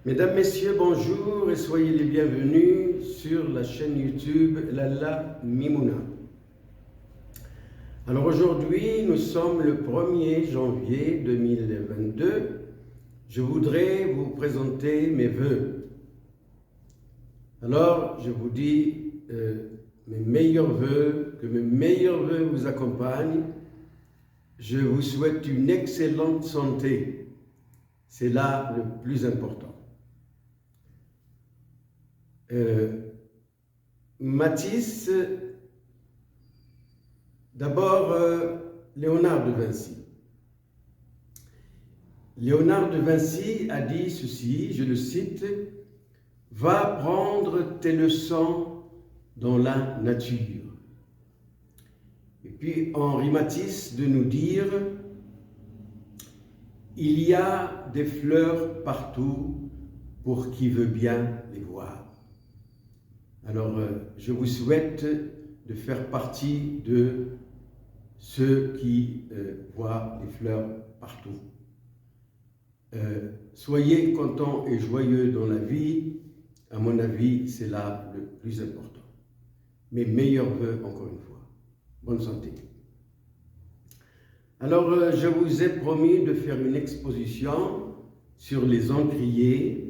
Mesdames, Messieurs, bonjour et soyez les bienvenus sur la chaîne YouTube Lalla Mimouna. Alors aujourd'hui, nous sommes le 1er janvier 2022. Je voudrais vous présenter mes vœux. Alors, je vous dis mes meilleurs vœux, que mes meilleurs vœux vous accompagnent. Je vous souhaite une excellente santé. C'est là le plus important. Matisse, d'abord Léonard de Vinci. Léonard de Vinci a dit ceci, je le cite, « Va prendre tes leçons dans la nature ». Et puis Henri Matisse de nous dire « Il y a des fleurs partout pour qui veut bien les voir ». Alors, je vous souhaite de faire partie de ceux qui voient les fleurs partout. Soyez contents et joyeux dans la vie. À mon avis, c'est là le plus important. Mes meilleurs vœux, encore une fois. Bonne santé. Alors, je vous ai promis de faire une exposition sur les encriers.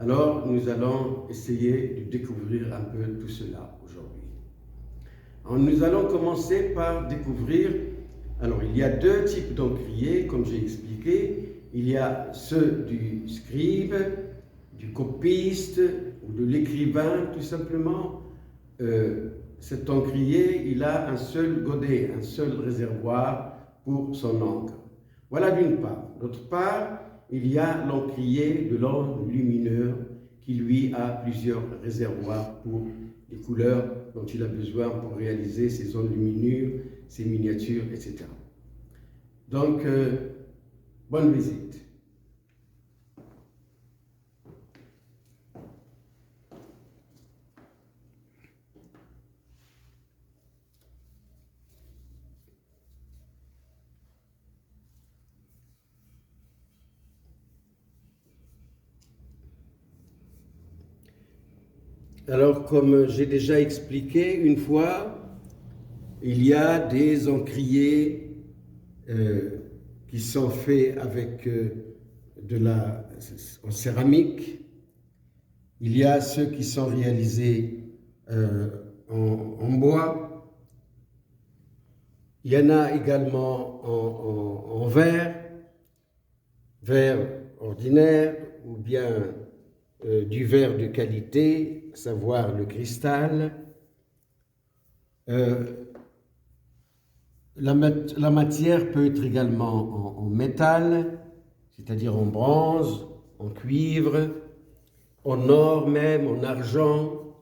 Alors, nous allons essayer de découvrir un peu tout cela aujourd'hui. Nous allons commencer par découvrir, alors il y a deux types d'encriers, comme j'ai expliqué. Il y a ceux du scribe, du copiste ou de l'écrivain, tout simplement. Cet encrier, il a un seul godet, un seul réservoir pour son encre. Voilà d'une part. D'autre part, il y a l'encrier de l'homme lumineux qui, lui, a plusieurs réservoirs pour les couleurs dont il a besoin pour réaliser ses enluminures, ses miniatures, etc. Donc, bonne visite. Alors, comme j'ai déjà expliqué une fois, il y a des encriers qui sont faits avec en céramique. Il y a ceux qui sont réalisés en bois. Il y en a également en verre ordinaire ou bien du verre de qualité, à savoir le cristal. La matière peut être également en métal, c'est-à-dire en bronze, en cuivre, en or même, en argent,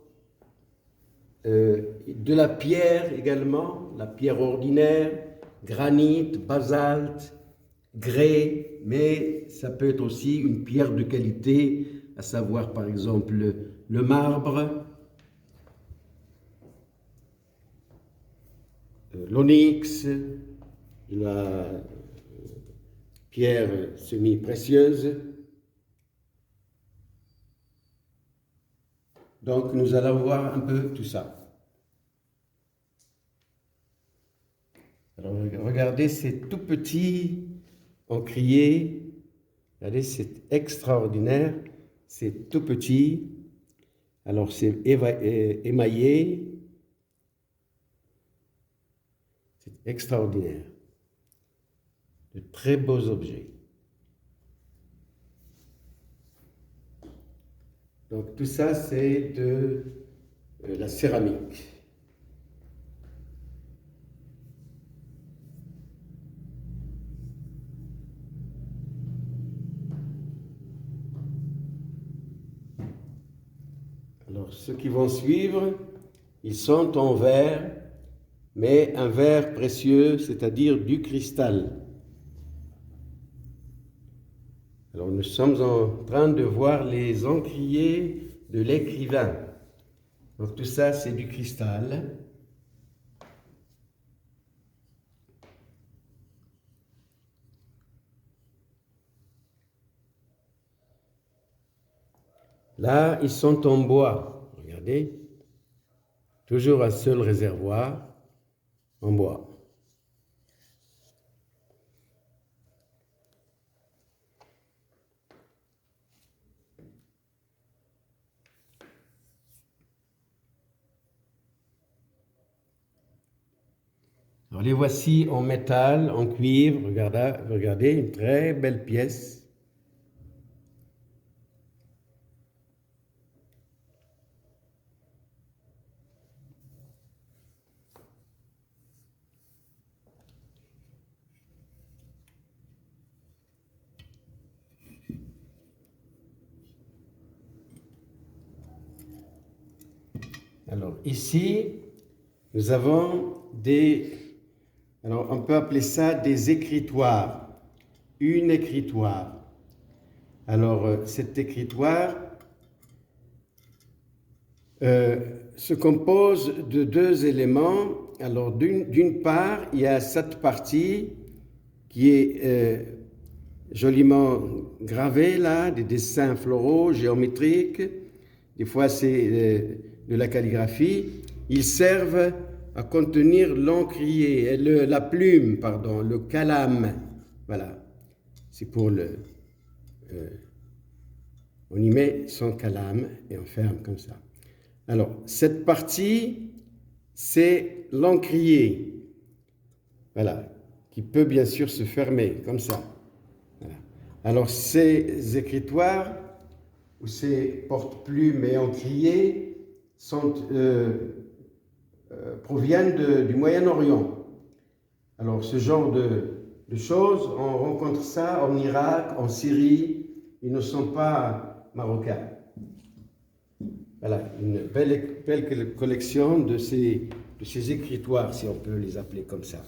de la pierre également, la pierre ordinaire, granit, basalte, grès, mais ça peut être aussi une pierre de qualité, à savoir par exemple le marbre, l'onyx, la pierre semi-précieuse. Donc nous allons voir un peu tout ça. Alors regardez ces tout petits encriers, regardez c'est extraordinaire, c'est tout petit, alors c'est émaillé, c'est extraordinaire, de très beaux objets. Donc tout ça c'est de la céramique. Alors, ceux qui vont suivre, ils sont en verre, mais un verre précieux, c'est-à-dire du cristal. Alors, nous sommes en train de voir les encriers de l'écrivain. Donc, tout ça, c'est du cristal. Là, ils sont en bois. Regardez. Toujours un seul réservoir en bois. Alors les voici en métal, en cuivre. Regardez, une très belle pièce. Alors ici, nous avons alors on peut appeler ça des écritoires, une écritoire. Alors cet écritoire se compose de deux éléments. Alors d'une part, il y a cette partie qui est joliment gravée là, des dessins floraux, géométriques. Des fois c'est de la calligraphie. Ils servent à contenir l'encrier, la plume, pardon, le calame. Voilà, c'est pour on y met son calame et on ferme comme ça. Alors, cette partie, c'est l'encrier. Voilà, qui peut bien sûr se fermer comme ça. Voilà. Alors, ces écritoires ou ces porte-plumes et encriers proviennent du Moyen-Orient. Alors, ce genre de choses, on rencontre ça en Irak, en Syrie. Ils ne sont pas marocains. Voilà, une belle collection de ces écritoires, si on peut les appeler comme ça.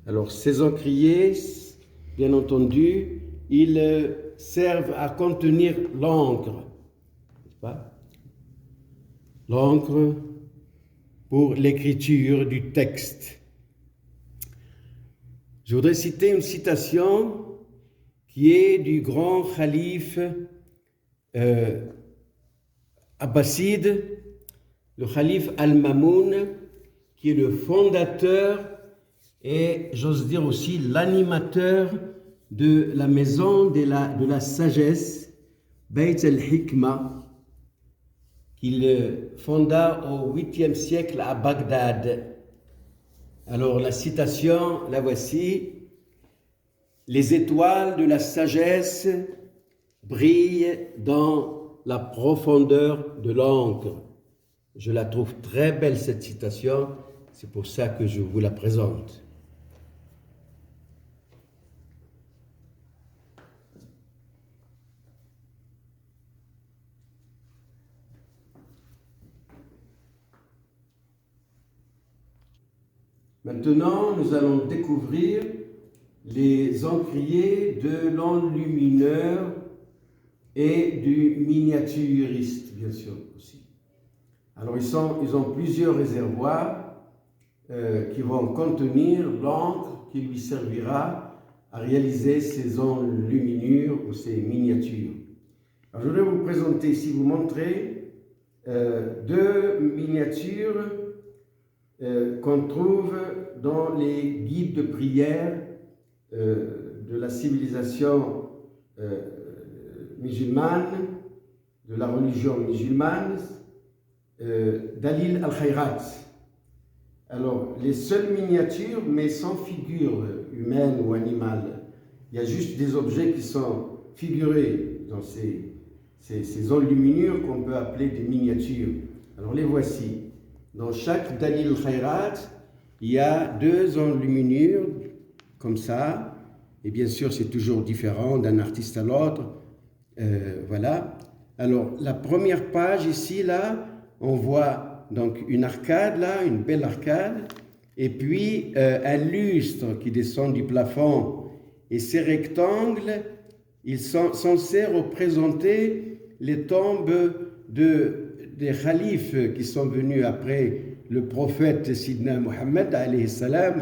Alors, ces encriers, bien entendu, ils servent à contenir l'encre, n'est-ce pas? L'encre pour l'écriture du texte. Je voudrais citer une citation qui est du grand calife abbasside, le calife Al-Mamoun, qui est le fondateur et, j'ose dire aussi, l'animateur de la maison de la sagesse, Bayt al-Hikma, qu'il fonda au 8e siècle à Bagdad. Alors la citation, la voici: « Les étoiles de la sagesse brillent dans la profondeur de l'encre. » Je la trouve très belle cette citation, c'est pour ça que je vous la présente. Maintenant, nous allons découvrir les encriers de l'enlumineur et du miniaturiste, bien sûr, aussi. Alors, ils ont plusieurs réservoirs qui vont contenir l'encre qui lui servira à réaliser ses enluminures ou ses miniatures. Alors, je voudrais vous présenter ici, vous montrer deux miniatures qu'on trouve dans les guides de prière de la civilisation musulmane, de la religion musulmane, Dalil al-Khayrat. Alors, les seules miniatures, mais sans figure humaine ou animale. Il y a juste des objets qui sont figurés dans ces enluminures qu'on peut appeler des miniatures. Alors, les voici. Dans chaque Dalil al-Khayrat, il y a deux enluminures, comme ça. Et bien sûr, c'est toujours différent d'un artiste à l'autre. Voilà. Alors, la première page ici, là, on voit donc une arcade, là, une belle arcade. Et puis, un lustre qui descend du plafond. Et ces rectangles ils sont censés représenter les tombes des khalifes qui sont venus après le prophète Sidna Mohammed, alayhi salam,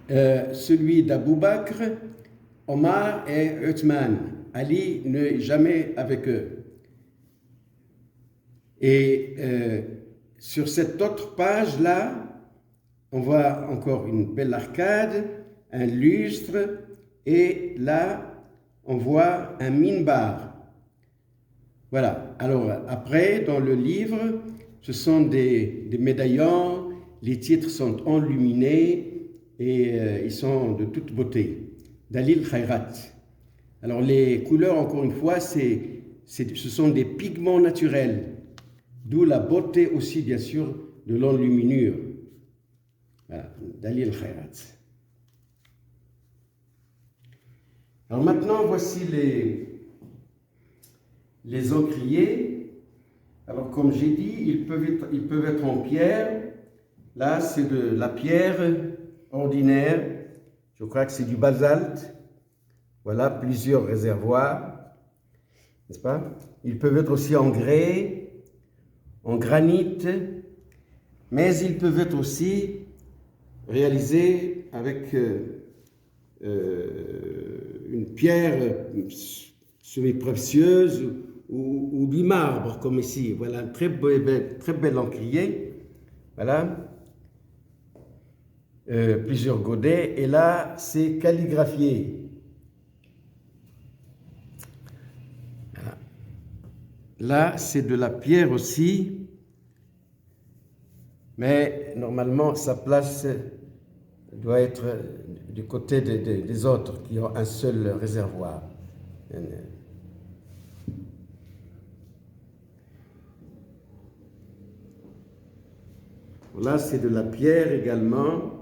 celui d'Abu Bakr, Omar et Uthman. Ali n'est jamais avec eux. Et sur cette autre page-là, on voit encore une belle arcade, un lustre, et là, on voit un minbar. Voilà. Alors, après, dans le livre, ce sont des médaillons, les titres sont enluminés et ils sont de toute beauté. Dalil Khairat. Alors, les couleurs, encore une fois, ce sont des pigments naturels, d'où la beauté aussi, bien sûr, de l'enluminure. Voilà. Dalil Khairat. Alors maintenant, voici les encriers. Alors comme j'ai dit, ils peuvent être en pierre. Là, c'est de la pierre ordinaire. Je crois que c'est du basalte. Voilà, plusieurs réservoirs. N'est-ce pas? Ils peuvent être aussi en grès, en granit, mais ils peuvent être aussi réalisés avec une pierre semi-précieuse ou du marbre, comme ici. Voilà, un très bel encrier. Voilà. Plusieurs godets. Et là, c'est calligraphié. Voilà. Là, c'est de la pierre aussi. Mais normalement, sa place doit être du côté des autres qui ont un seul réservoir. Là, c'est de la pierre également.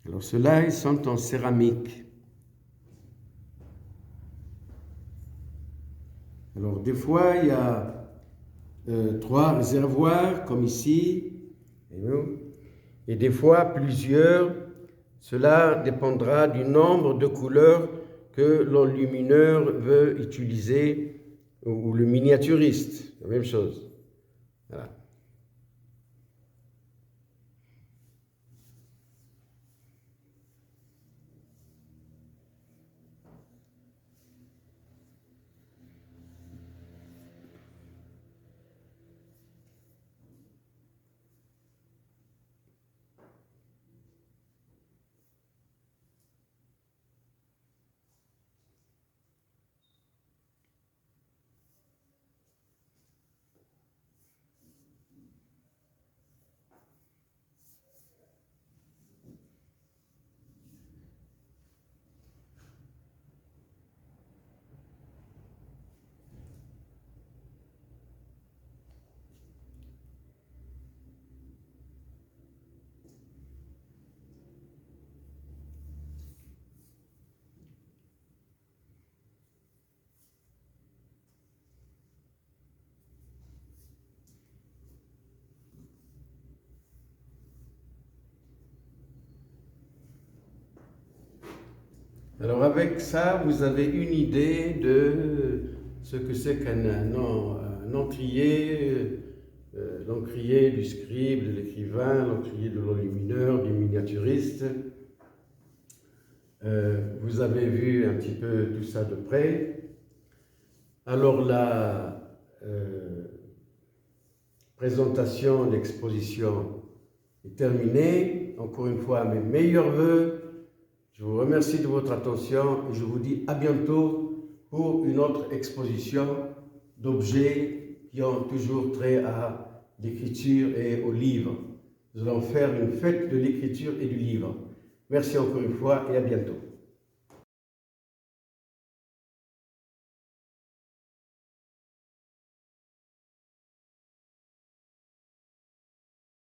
Alors ceux-là, ils sont en céramique. Alors des fois, il y a 3 réservoirs, comme ici, et des fois plusieurs. Cela dépendra du nombre de couleurs que l'enlumineur veut utiliser, ou le miniaturiste, la même chose. Voilà. Alors avec ça, vous avez une idée de ce que c'est qu'un encrier, l'encrier du scribe, de l'écrivain, l'encrier de l'enlumineur, du miniaturiste. Vous avez vu un petit peu tout ça de près. Alors la présentation, l'exposition est terminée. Encore une fois, mes meilleurs vœux. Je vous remercie de votre attention et je vous dis à bientôt pour une autre exposition d'objets qui ont toujours trait à l'écriture et au livre. Nous allons faire une fête de l'écriture et du livre. Merci encore une fois et à bientôt.